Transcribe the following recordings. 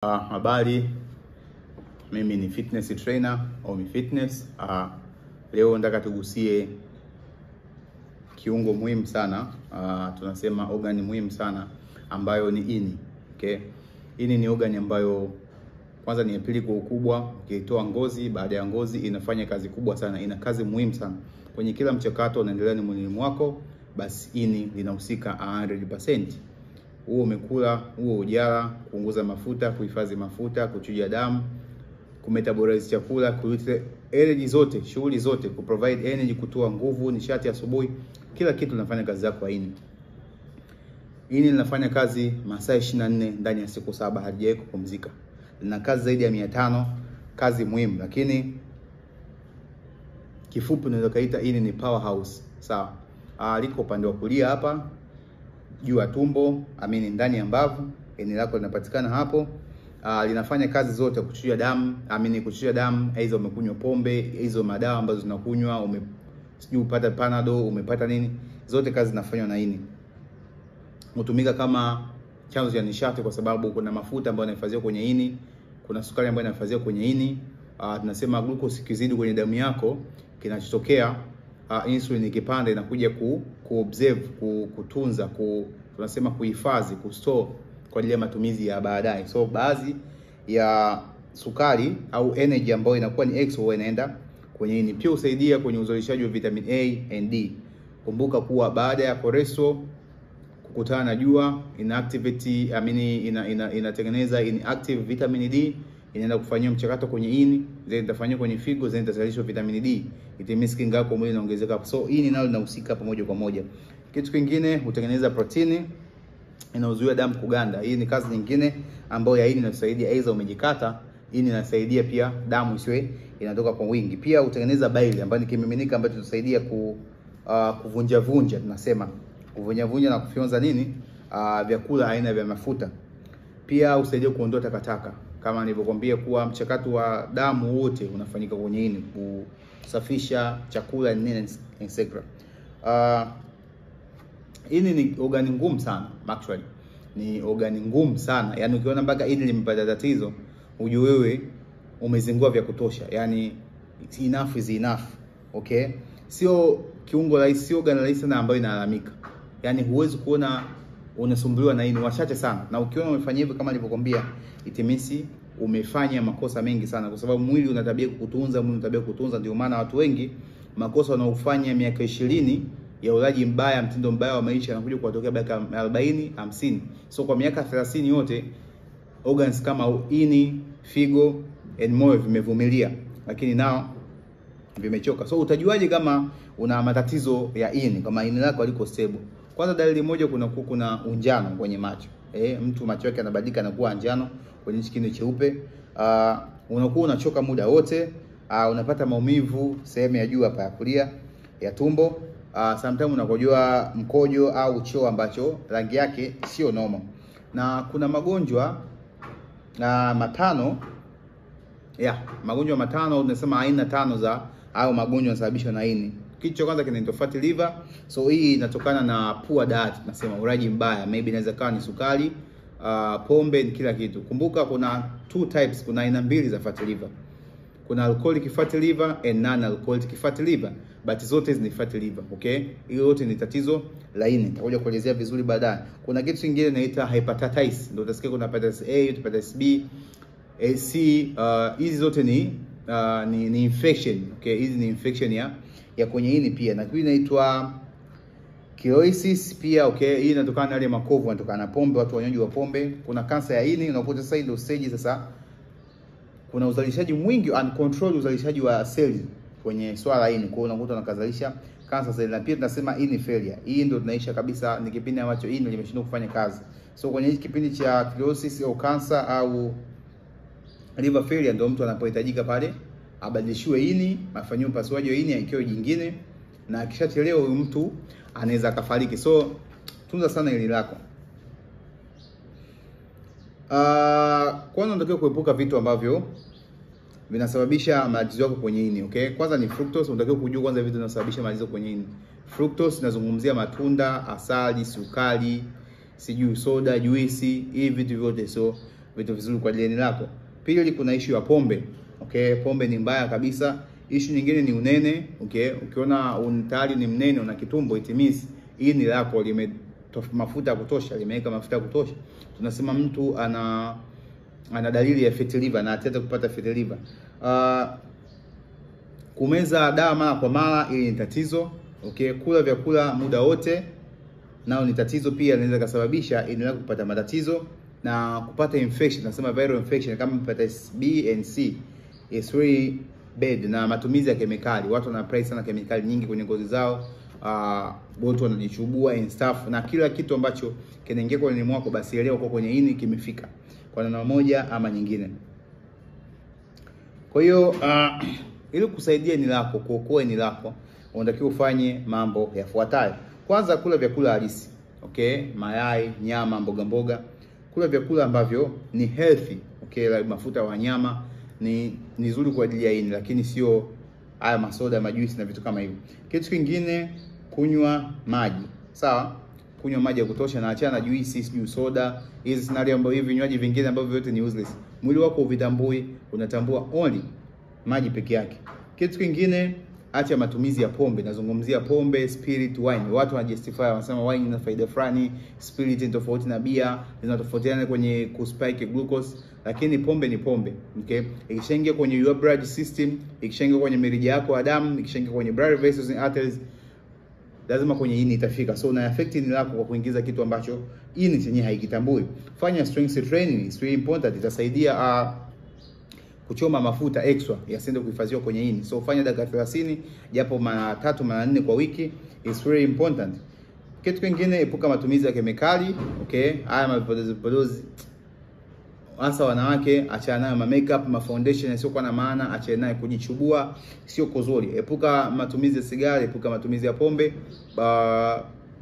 Habari, mimi ni fitness trainer Omi Fitness. Leo nataka tugusie kiungo muhimu sana, tunasema organ muhimu sana ambayo ni ini. Okay? Ini ni organ ambayo kwanza ni ya pili kwa ukubwa, ukitoa ngozi, baada ya ngozi inafanya kazi kubwa sana, ina kazi muhimu sana. Kwenye kila mchakato unaendelea ni mwilini mwako, basi ini linahusika 100%. Huo umekula, huo ujala, kupunguza mafuta, kuhifadhi mafuta, kuchuja damu, kumetabolize chakula, kuleta energy zote, shughuli zote, kuprovide energy, kutoa nguvu, nishati asubuhi, kila kitu linafanya kazi yako kwa ini. Ini linafanya kazi masaa 24 ndani ya siku 7, halijawahi kupumzika. Lina kazi zaidi ya 500, kazi muhimu, lakini kifupi unaweza kaita ini ni powerhouse. Sawa. Liko upande wa kulia hapa, juu ya tumbo, ndani ya mbavu, ini lako linapatikana hapo. Linafanya kazi zote, kuchuja damu, kuchuja damu, hizo umekunywa pombe, hizo madawa ambazo zinakunywa, sijui upata panado, umepata nini, zote kazi zinafanywa na ini. Hutumika kama chanzo cha nishati kwa sababu kuna mafuta ambayo yanahifadhiwa kwenye ini, kuna sukari ambayo inahifadhiwa kwenye ini. Tunasema glucose ikizidi kwenye damu yako, kinachotokea insulin ikipanda inakuja kuobserve, kutunza, tunasema kuhifadhi, kustore kwa ajili ya matumizi ya baadaye. So baadhi ya sukari au energy ambayo inakuwa ni extra huwa inaenda kwenye ini. Pia husaidia kwenye uzalishaji wa vitamin A and D. Kumbuka kuwa baada ya cholesterol kukutana na jua, inatengeneza inactive vitamin D, inaenda kufanyia mchakato kwenye ini, then itafanywa kwenye figo, then itazalishwa vitamin D. Itimisi kinga yako mwili inaongezeka. So ini nalo linahusika pamoja kwa moja. Kitu kingine, hutengeneza protini, inazuia damu kuganda. Hii ni kazi nyingine ambayo ya ini inasaidia. Aidha umejikata, ini inasaidia pia damu isiwe inatoka kwa wingi. Pia hutengeneza bile ambayo ni kimiminika ambacho tunasaidia kuvunja vunja, tunasema kuvunja vunja na kufyonza vyakula aina vya mafuta. Pia husaidia kuondoa takataka. Kama nilivyokuambia kuwa mchakato wa damu wote unafanyika kwenye ini, kusafisha chakula etc. Ini ni organi ngumu sana, actually. Ni organi ngumu sana. Yaani ukiona mpaka ini limepata tatizo, ujue wewe umezingua vya kutosha. Yaani enough is enough. Okay? Sio kiungo rahisi, sio organ rahisi na ambayo inalalamika. Yaani huwezi kuona unasumbuliwa na ini, wachache sana. Na ukiona umefanya hivyo kama nilivyokuambia, itimisi umefanya makosa mengi sana, kwa sababu mwili una tabia kukutunza, ndio maana watu wengi makosa wanaofanya miaka 20 ya ulaji mbaya, mtindo mbaya wa maisha, yanakuja kuwatokea miaka 40, 50. So kwa miaka 30 yote organs kama ini, figo and moyo vimevumilia, lakini nao vimechoka. So utajuaje kama una matatizo ya ini, kama ini lako liko stable? Kwanza dalili moja, kuna unjano kwenye macho. Mtu macho yake yanabadilika na kuwa njano, kwenye skin cheupe. Unakuwa unachoka muda wote, unapata maumivu sehemu ya juu hapa ya kulia ya tumbo. Sometimes unakojoa mkojo au choo ambacho rangi yake sio normal. Na kuna magonjwa matano, magonjwa matano, tunasema aina 5 za au magonjwa yanasababishwa na ini. Kitu cha kwanza kinaitwa fatty liver. So hii inatokana na poor diet, tunasema ulaji mbaya. Maybe inaweza kuwa ni sukari, pombe, ni kila kitu. Kumbuka kuna 2 types, kuna aina 2 za fatty liver. Kuna alcoholic fatty liver and non-alcoholic fatty liver. But zote ni fatty liver, okay? Hiyo yote ni tatizo la ini. Nitakuja kuelezea vizuri baadaye. Kuna kitu kingine inaitwa hepatitis. Ndio utasikia kuna hepatitis A, hepatitis B, C. Hizi zote ni infection, okay? Hizi ni infection ya kwenye ini pia. Na hii inaitwa cirrhosis pia, okay? Hii inatokana na ile makovu yanatokana na pombe, watu wanywaji wa pombe. Kuna kansa ya ini, unakuta sasa ndio stage sasa kuna uzalishaji mwingi, uncontrolled uzalishaji wa cells kwenye swala la ini. Kwa hiyo unakuta unakazalisha cancer cell. Na pia tunasema ini failure. Hii ndio tunaisha kabisa, ni kipindi ambacho ini limeshindwa kufanya kazi. So kwenye hiki kipindi cha cirrhosis au cancer au liver failure, ndio mtu anapohitajika pale abadilishiwe ini, afanywe upasuaji wa ini ikiwa jingine, na akishachelewa huyu mtu anaweza akafariki. So tunza sana ini lako. Kwanza unatakiwa kuepuka vitu ambavyo vinasababisha matatizo yako kwenye ini, okay? Kwanza ni fructose. Unatakiwa kujua kwanza vitu vinasababisha matatizo kwenye ini. Fructose inazungumzia matunda, asali, sukari, sijui soda, juisi, hivi vitu vyote. So vitu vizuri kwa ajili ya ini lako. Pili, kuna issue ya pombe. Okay, pombe ni mbaya kabisa. Issue nyingine ni unene. Okay, ukiona tayari ni mnene, una kitumbo, it means ini lako mafuta ya kutosha, limeweka mafuta ya kutosha. Tunasema mtu ana dalili ya fatty liver na ataweza kupata fatty liver. Kumeza dawa mara kwa mara, ili ni tatizo. Okay, kula vyakula muda wote nao ni tatizo pia, inaweza kusababisha ini lako kupata matatizo na kupata infection. Nasema viral infection kama kupata B and C is really bad. Na matumizi ya kemikali, watu wana apply sana kemikali nyingi kwenye ngozi zao. Watu wanajichubua and stuff, na kila kitu ambacho kinaingia kwenye mwako, basi leo kwa kwenye ini kimefika kwa namna moja ama nyingine. Kwa hiyo ili kusaidia ini lako, kuokoa ini lako, unatakiwa ufanye mambo yafuatayo. Kwanza, kula vyakula halisi. Okay, mayai, nyama, mboga mboga. Kula vyakula ambavyo ni healthy. Okay, like mafuta wa nyama ni nzuri kwa ajili ya ini, lakini sio haya masoda, majuisi na vitu kama hivyo. Kitu kingine, kunywa maji. Sawa? Kunywa maji ya kutosha na achana na juisi, sijui soda. Hizi scenario ambazo hivi vinywaji vingine ambavyo vyote ni useless. Mwili wako uvitambui, unatambua only maji peke yake. Kitu kingine, acha matumizi ya pombe. Nazungumzia pombe, spirit, wine. Watu wanajustify, wanasema wine ina faida fulani, spirit ni tofauti na bia, zinatofautiana kwenye kuspike glucose, lakini pombe ni pombe. Okay, ikishaingia kwenye your blood system, ikishaingia kwenye mirija yako ya damu, ikishaingia kwenye blood vessels and arteries, lazima kwenye ini itafika. So una affect ini lako kwa kuingiza kitu ambacho ini chenyewe haikitambui. Fanya strength training, is very important. Itasaidia kuchoma mafuta extra yasiende kuhifadhiwa kwenye ini. So fanya dakika 30 japo mara 3 mara 4 kwa wiki, is very important. Kitu kingine, epuka matumizi ya kemikali. Okay, haya mavipodozi hasa wanawake, achana nayo. Ma makeup, ma foundation sio kwa na maana, achana nayo. Kujichubua sio kuzuri. Epuka matumizi ya sigara, epuka matumizi ya pombe.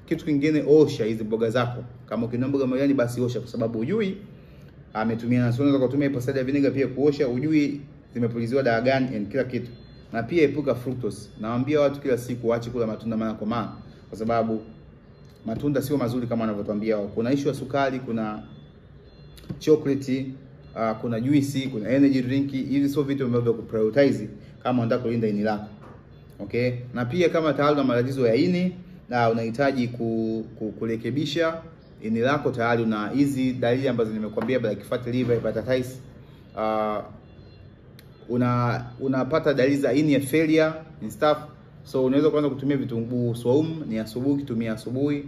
Kitu kingine, osha hizi mboga zako. Kama ukina mboga majani, basi osha, kwa sababu hujui ametumia na unaweza kutumia apple cider vinegar pia kuosha, hujui zimepuliziwa dawa gani and kila kitu. Na pia epuka fructose. Nawaambia watu kila siku waache kula matunda mara kwa mara, kwa sababu matunda sio mazuri kama wanavyotuambia wao. Kuna issue ya sukari, kuna chocolate, kuna juisi, kuna energy drink. Hivi sio vitu ambavyo kuprioritize kama unataka kulinda ini lako. Okay, na pia kama tayari una matatizo ya ini na unahitaji kurekebisha ini lako, tayari una hizi dalili ambazo nimekuambia, like fatty liver, hepatitis, unapata dalili za ini ya failure and stuff. So unaweza kuanza kutumia vitunguu saumu, ni asubuhi, kutumia asubuhi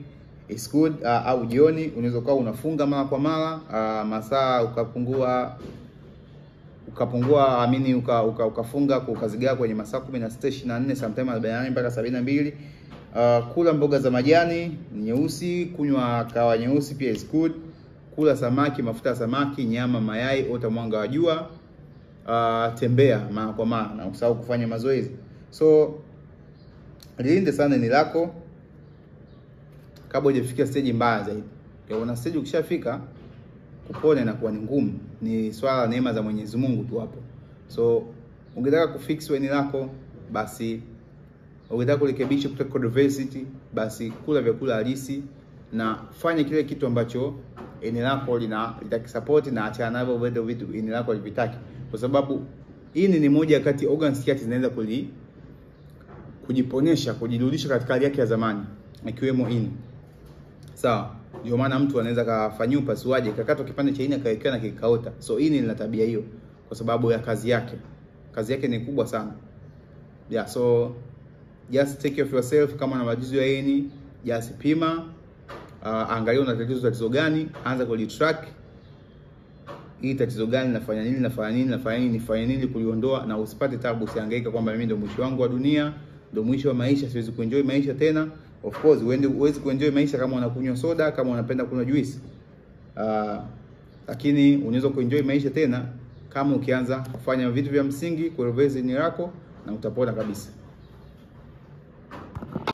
is good, au jioni. Unaweza kuwa unafunga mara kwa mara, masaa ukafunga ukazigawa kwenye masaa 16, 24, sometimes 48 mpaka 72. Kula mboga za majani nyeusi, kunywa kahawa nyeusi pia is good. Kula samaki, mafuta ya samaki, nyama, mayai, ota mwanga wa jua. Tembea mara kwa mara na usahau kufanya mazoezi. So lilinde sana ini lako kabla hujafikia stage mbaya zaidi. Una stage ukishafika, kupona na kuwa ni ngumu, ni swala neema za Mwenyezi Mungu tu hapo. So ungetaka kufix ini lako, basi ukitaka kurekebisha kutoka diversity, basi kula vyakula halisi na fanya kile kitu ambacho ini lako litakisupport, na achana navyo vitu ini lako livitaki, kwa sababu ini ni moja kati ya organs yake zinaweza kujiponesha, kujirudisha katika hali yake ya zamani, ikiwemo ini. Sawa, ndio maana mtu anaweza kafanywa upasuaji, kakatwa kipande cha ini akawekewa na kikaota. So ini lina tabia hiyo kwa sababu ya kazi yake. Kazi yake ni kubwa sana. Yeah, so just take care of yourself. Kama una matatizo ya ini, just pima, angalia una tatizo gani, anza kulitrack. Hii tatizo gani, nafanya nini kuliondoa, na usipate tabu, usihangaika kwamba mimi ndio mwisho wangu wa dunia, ndio mwisho wa maisha, siwezi kuenjoy maisha tena. Of course, huwezi kuenjoy maisha kama unakunywa soda, kama unapenda kunywa juice. Lakini unaweza kuenjoy maisha tena kama ukianza kufanya vitu vya msingi kueleveza ini lako, na utapona kabisa.